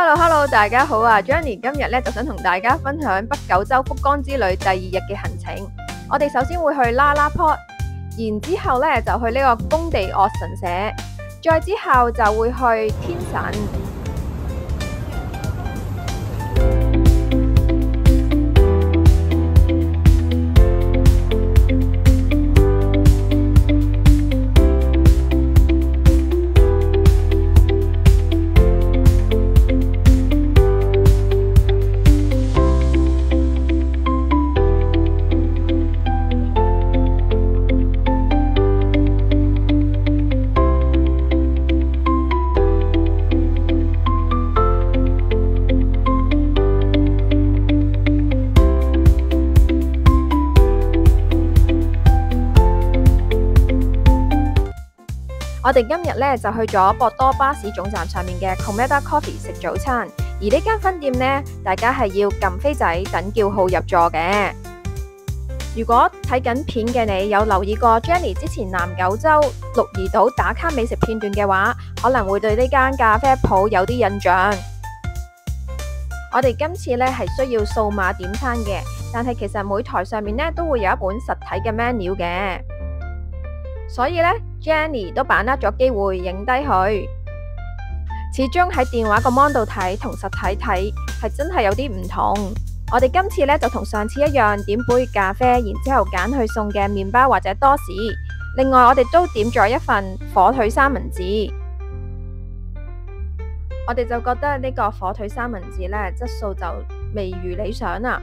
Hello，大家好啊 ！Jenny 今日咧就想同大家分享北九州福岡之旅第2日嘅行程。我哋首先會去拉拉 Port， 然之後咧就去呢個工地岳神社，再之後就會去天神。我哋今日咧就去咗博多巴士總站上面嘅 Komeda Coffee 食早餐，而呢間分店呢，大家係要撳飛仔等叫號入座嘅。如果睇緊片嘅你有留意過 Jenny 之前南九州鹿兒島打卡美食片段嘅話，可能會對呢間咖啡鋪有啲印象。我哋今次咧係需要數碼點餐嘅，但係其實每台上面咧都會有一本實體嘅 menu 嘅。所以咧 Jenny 都把握咗機會影低佢。始終喺電話個 mon 度睇同實體睇係真係有啲唔同。我哋今次咧就同上次一樣點杯咖啡，然之後揀去送嘅麵包或者多士。另外我哋都點咗一份火腿三文治。我哋就覺得呢個火腿三文治咧質素就未如理想啦。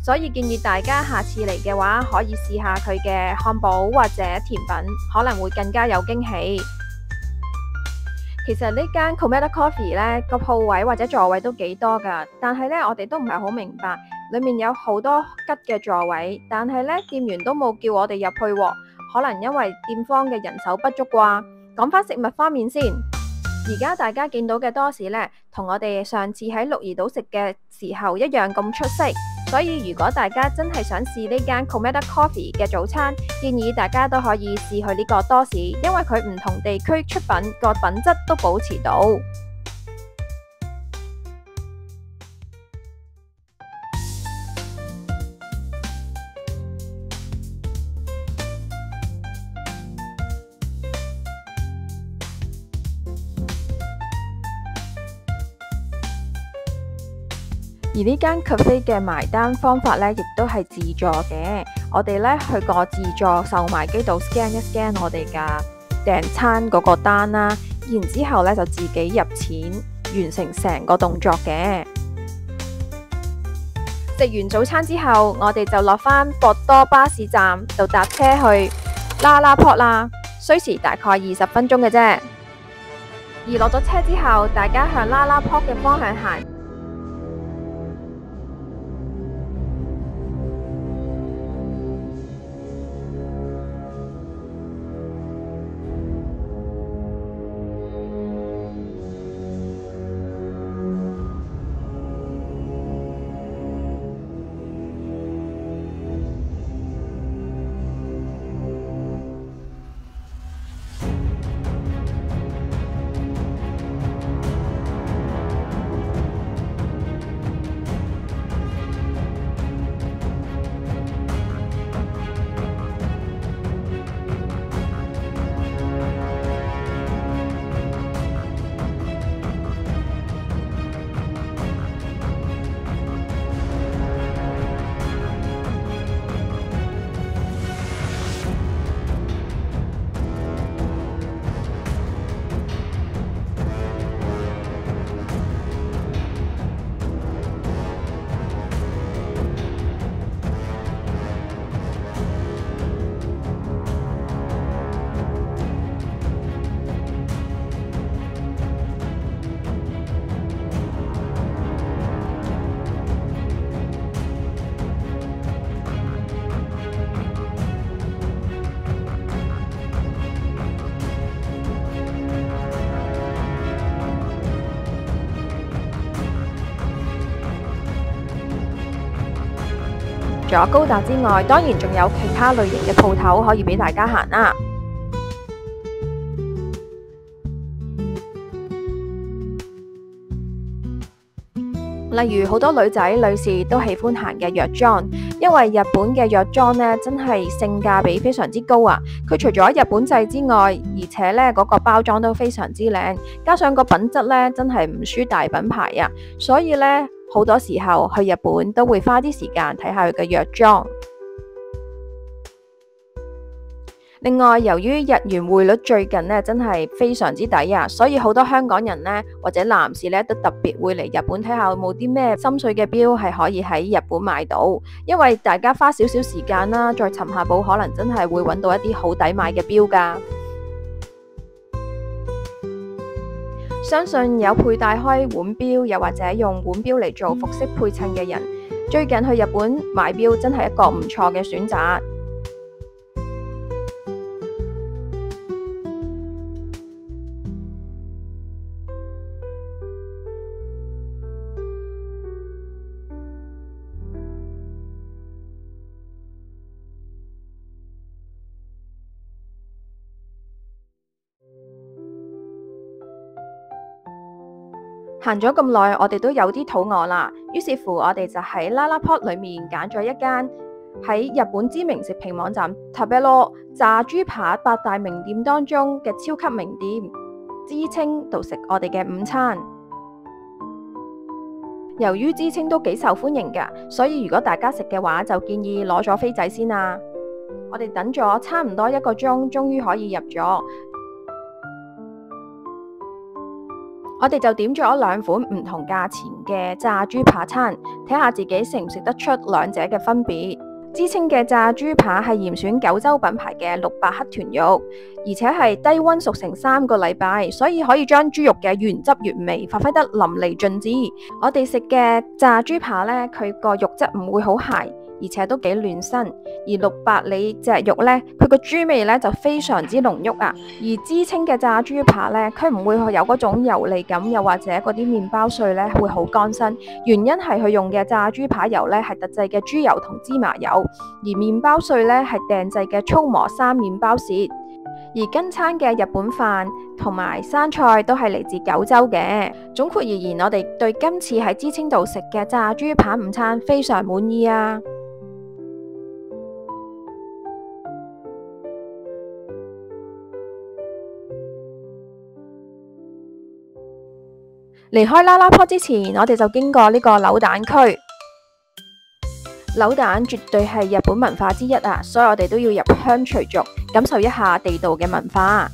所以建議大家下次嚟嘅話，可以試下佢嘅漢堡或者甜品，可能會更加有驚喜。其實呢間 Komeda Coffee 呢個鋪位或者座位都幾多噶，但係呢我哋都唔係好明白，裏面有好多吉嘅座位，但係呢店員都冇叫我哋入去喎，可能因為店方嘅人手不足啩。講返食物方面先，而家大家見到嘅多士呢，同我哋上次喺鹿兒島食嘅時候一樣咁出色。所以如果大家真係想試呢間 Komeda Coffee 嘅早餐，建議大家都可以試去呢個多士，因為佢唔同地區出品個品質都保持到。而呢間 cafe 嘅埋單方法呢，亦都係自助嘅。我哋呢去個自助售賣機度 scan 一 scan 我哋嘅訂餐嗰個單啦，然之後呢就自己入錢，完成成個動作嘅。食完早餐之後，我哋就落返博多巴士站度搭車去拉拉 Port 啦，需時大概20分鐘嘅啫。而落咗車之後，大家向拉拉 Port 嘅方向行。除咗高達之外，當然仲有其他類型嘅鋪頭可以俾大家行啦。例如好多女仔、女士都喜歡行嘅藥妝，因為日本嘅藥妝呢真係性價比非常之高啊！佢除咗日本製之外，而且呢嗰個包裝都非常之靚，加上個品質呢真係唔輸大品牌啊！所以呢，好多時候去日本都會花啲時間睇下佢嘅藥妝。另外，由於日元匯率最近呢真係非常之抵啊，所以好多香港人呢或者男士呢都特別會嚟日本睇下有冇啲咩心水嘅錶係可以喺日本買到，因為大家花少少時間啦，再尋下寶，可能真係會揾到一啲好抵買嘅錶㗎。相信有佩戴開腕錶，又或者用腕錶嚟做服飾配襯嘅人，最近去日本買錶真係一個唔錯嘅選擇。行咗咁耐，我哋都有啲肚餓啦。於是乎，我哋就喺 LaLaport 裏面揀咗一間喺日本知名食評網站 Tabelog 炸豬扒8大名店當中嘅超級名店知清度食我哋嘅午餐。由於知清都幾受歡迎㗎，所以如果大家食嘅話，就建議攞咗飛仔先啦。我哋等咗差唔多1個鐘，終於可以入咗。我哋就點咗2款唔同價錢嘅炸豬扒餐，睇下自己食唔食得出兩者嘅分別。知清嘅炸豬扒係嚴選九州品牌嘅600克豚肉，而且係低溫熟成3個禮拜，所以可以將豬肉嘅原汁原味發揮得淋漓盡致。我哋食嘅炸豬扒呢，佢個肉質唔會好柴，而且都幾嫩身。而600里隻肉呢，佢個豬味呢就非常之濃郁啊。而知清嘅炸豬扒呢，佢唔會有嗰種油膩感，又或者嗰啲麵包碎呢會好乾身。原因係佢用嘅炸豬扒油呢係特製嘅豬油同芝麻油，而麵包碎呢係訂製嘅粗磨生麵包屑。而跟餐嘅日本飯同埋生菜都係嚟自九州嘅。總括而言，我哋對今次喺知清度食嘅炸豬扒午餐非常滿意啊！離開LaLaport之前，我哋就經過呢個扭蛋區。扭蛋絕對係日本文化之一啊，所以我哋都要入鄉隨俗，感受一下地道嘅文化。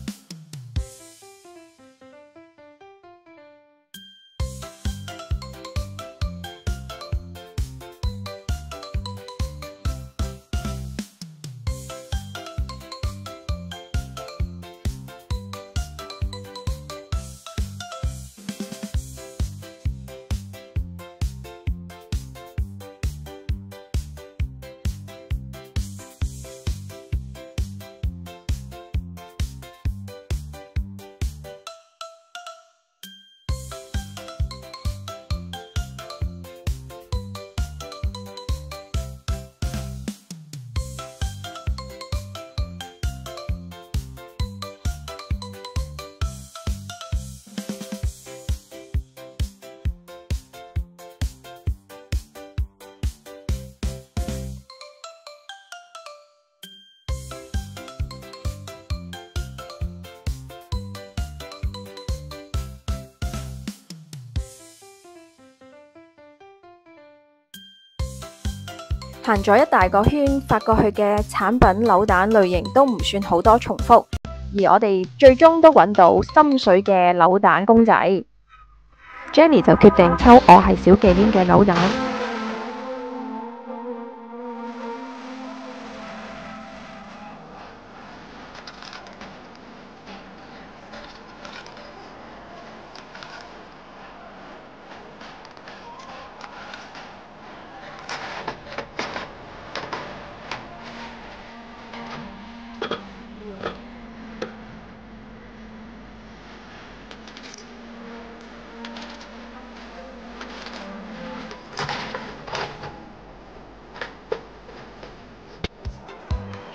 行咗一大個圈，發覺佢嘅產品扭蛋類型都唔算好多重複，而我哋最終都揾到心水嘅扭蛋公仔。Jenny 就決定抽我係小忌廉嘅扭蛋。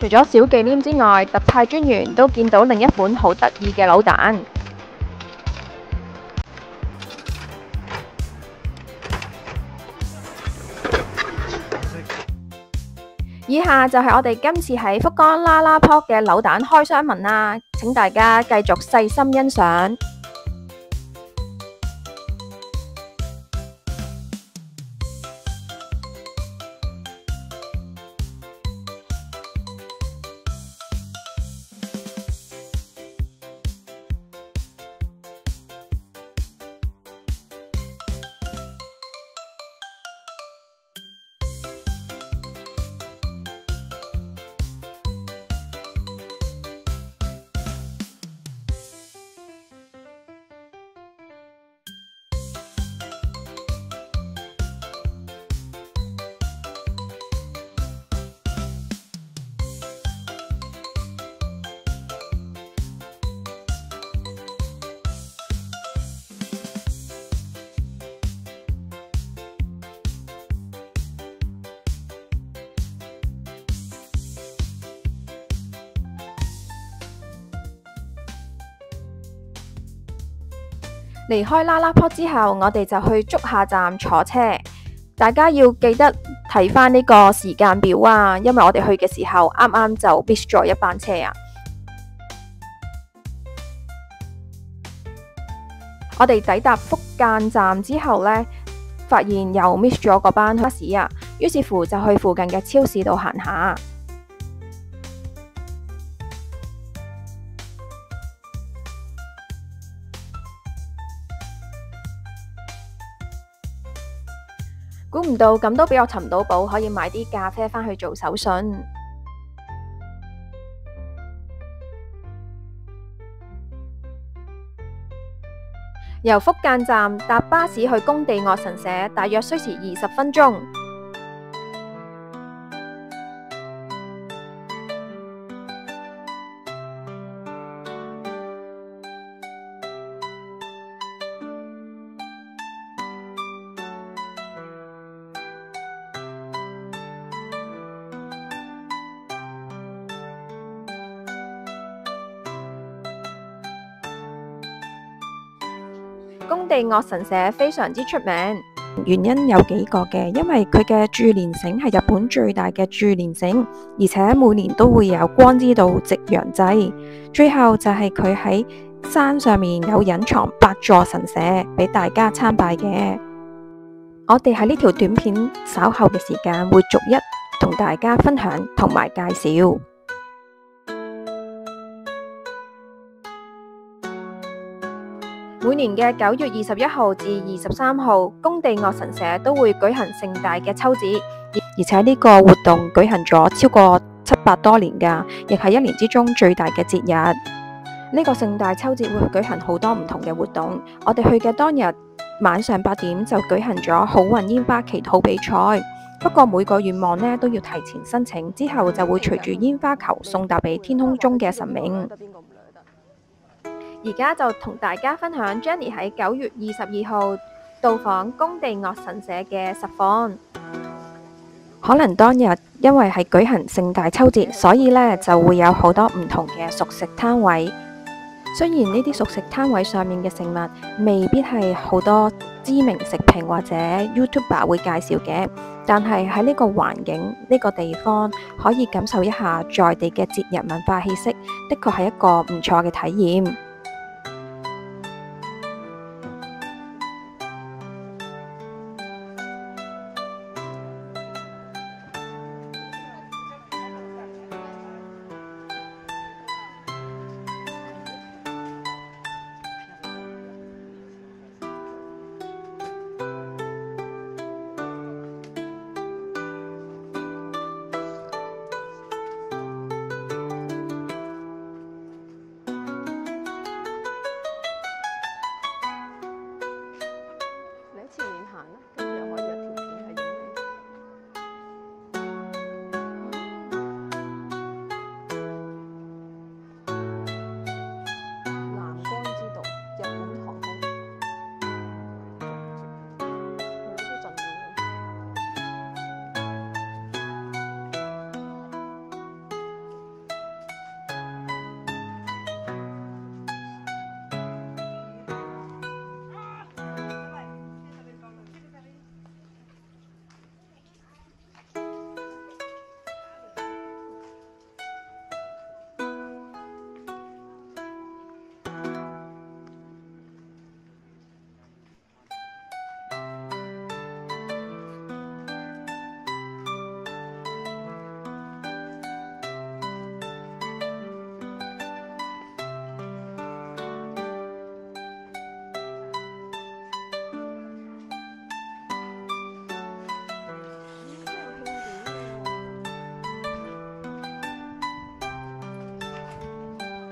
除咗小忌廉之外，特派專員都見到另一款好得意嘅扭蛋。以下就係我哋今次喺福岡啦啦坡嘅扭蛋開箱文啦，請大家繼續細心欣賞。離開啦啦坡之後，我哋就去竹下站坐車。大家要記得睇返呢個時間表啊，因為我哋去嘅時候啱啱就 miss 咗一班車啊。我哋抵達福間站之後呢，發現又 miss 咗嗰班巴士啊，於是乎就去附近嘅超市度行下。估唔到咁都俾我尋到寶，可以買啲咖啡返去做手信。由福間站搭巴士去宮地嶽神社，大約需時20分鐘。宮地嶽神社非常之出名，原因有幾個嘅，因為佢嘅注連繩係日本最大嘅注連繩，而且每年都會有光之道夕陽祭。最後就係佢喺山上面有隱藏8座神社俾大家參拜嘅。我哋喺呢條短片稍後嘅時間會逐一同大家分享同埋介紹。每年嘅9月21號至23號，宮地嶽神社都會舉行盛大嘅秋節，而且呢個活動舉行咗超過700多年㗎，亦係一年之中最大嘅節日。呢個盛大秋節會舉行好多唔同嘅活動。我哋去嘅當日晚上8點就舉行咗好運煙花祈禱比賽，不過每個願望呢都要提前申請，之後就會隨住煙花球送達俾天空中嘅神明。而家就同大家分享 Jenny 喺9月22號到訪宮地嶽神社嘅實況。可能當日因為係舉行盛大秋節，所以呢就會有好多唔同嘅熟食攤位。雖然呢啲熟食攤位上面嘅食物未必係好多知名食評或者 YouTuber 會介紹嘅，但係喺呢個環境、呢個地方可以感受一下在地嘅節日文化氣息，的確係一個唔錯嘅體驗。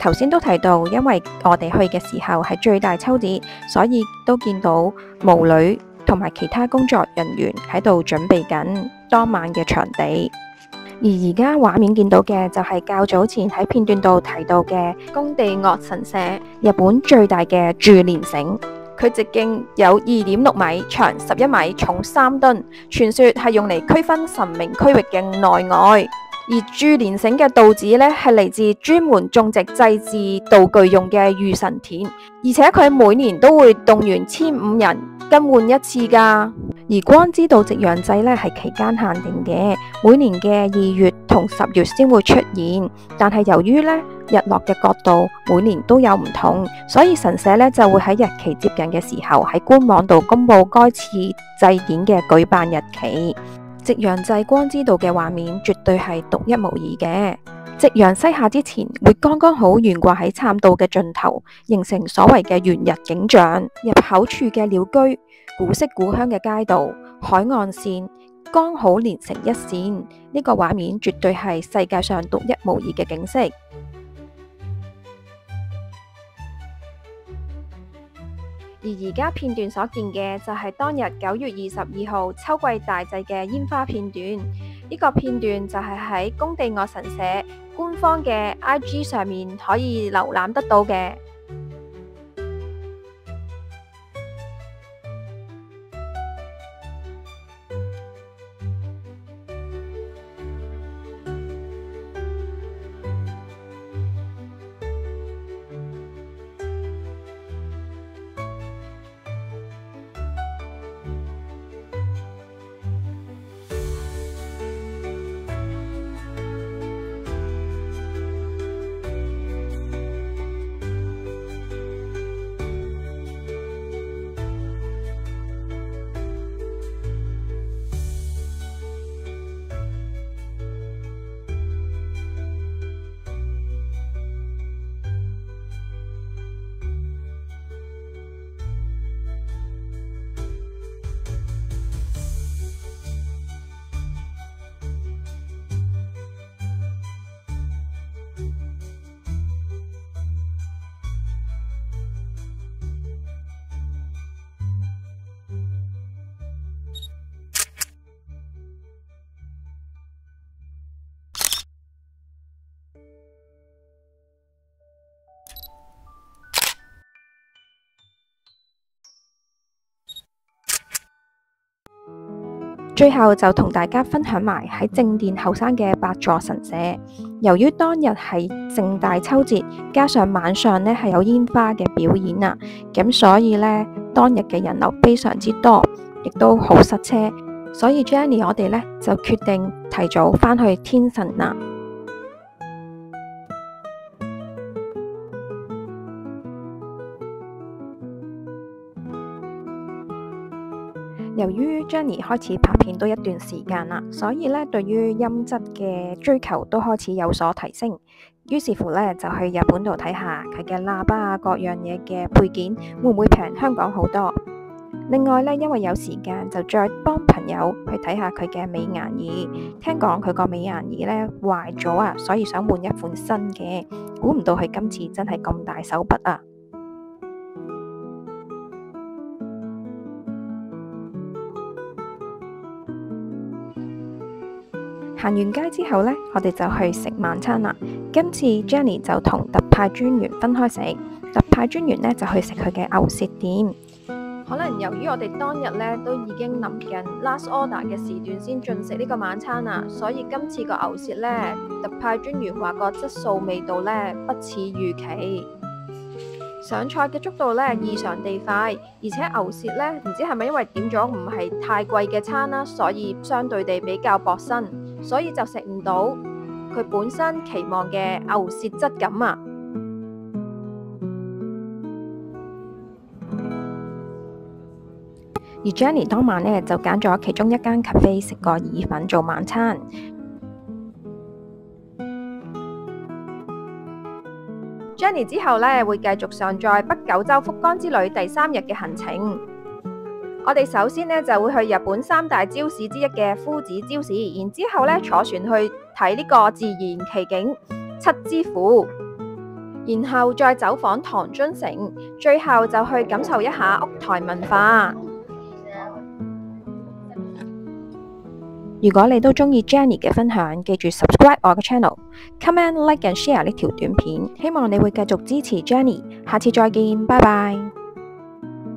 頭先都提到，因為我哋去嘅時候係最大秋節，所以都見到巫女同埋其他工作人員喺度準備緊當晚嘅場地。而而家畫面見到嘅就係較早前喺片段度提到嘅宮地嶽神社，日本最大嘅注連繩，佢直徑有2.6米，長11米，重3噸，傳說係用嚟區分神明區域嘅內外。而注連繩嘅道址呢，係嚟自專門種植祭祀道具用嘅御神田，而且佢每年都會動員1500人更換一次㗎。而光之道夕陽祭呢，係期間限定嘅，每年嘅2月同10月先會出現。但係由於呢日落嘅角度每年都有唔同，所以神社呢就會喺日期接近嘅時候喺官網度公佈該次祭典嘅舉辦日期。夕陽祭光之道嘅畫面絕對係獨一無二嘅。夕陽西下之前，會剛剛好懸掛喺參道嘅盡頭，形成所謂嘅圓日景象。入口處嘅鳥居、古色古香嘅街道、海岸線，剛好連成一線。呢個畫面絕對係世界上獨一無二嘅景色。而而家片段所見嘅就係當日9月22號秋季大祭嘅煙花片段。呢個片段就係喺宮地嶽神社官方嘅 IG 上面可以瀏覽得到嘅。最後就同大家分享埋喺正殿後山嘅8座神社。由於當日係盛大秋節，加上晚上呢係有煙花嘅表演啊，咁所以呢，當日嘅人流非常之多，亦都好塞車。所以 Jenny 我哋呢就決定提早返去天神啦。由於 Jenny 開始拍片都一段時間啦，所以咧對於音質嘅追求都開始有所提升。於是乎咧就去日本度睇下佢嘅喇叭啊，各樣嘢嘅配件會唔會平香港好多。另外咧，因為有時間就再幫朋友去睇下佢嘅美顏儀。聽講佢個美顏儀咧壞咗啊，所以想換一款新嘅。估唔到佢今次真係咁大手筆啊！行完街之後呢，我哋就去食晚餐啦。今次 Jenny 就同特派專員分開食，特派專員呢就去食佢嘅牛舌店。可能由於我哋當日呢都已經臨近 last order 嘅時段先進食呢個晚餐啦，所以今次個牛舌呢，特派專員話個質素味道呢不似預期。上菜嘅速度呢異常地快，而且牛舌呢唔知係咪因為點咗唔係太貴嘅餐啦，所以相對地比較薄身，所以就食唔到佢本身期望嘅牛舌質感啊！而 Jenny 當晚呢就揀咗其中一間 cafe 食個意粉做晚餐。Jenny 之後呢會繼續上載北九州福岡之旅第3日嘅行程。我哋首先呢就會去日本3大礁市之一嘅夫子礁市，然之後呢坐船去睇呢個自然奇景七之府。然後再走訪唐津城，最後就去感受一下屋台文化。如果你都鍾意 Jenny 嘅分享，記住 subscribe 我嘅 channel、comment、like and share 呢條短片。希望你會繼續支持 Jenny，下次再見，拜拜。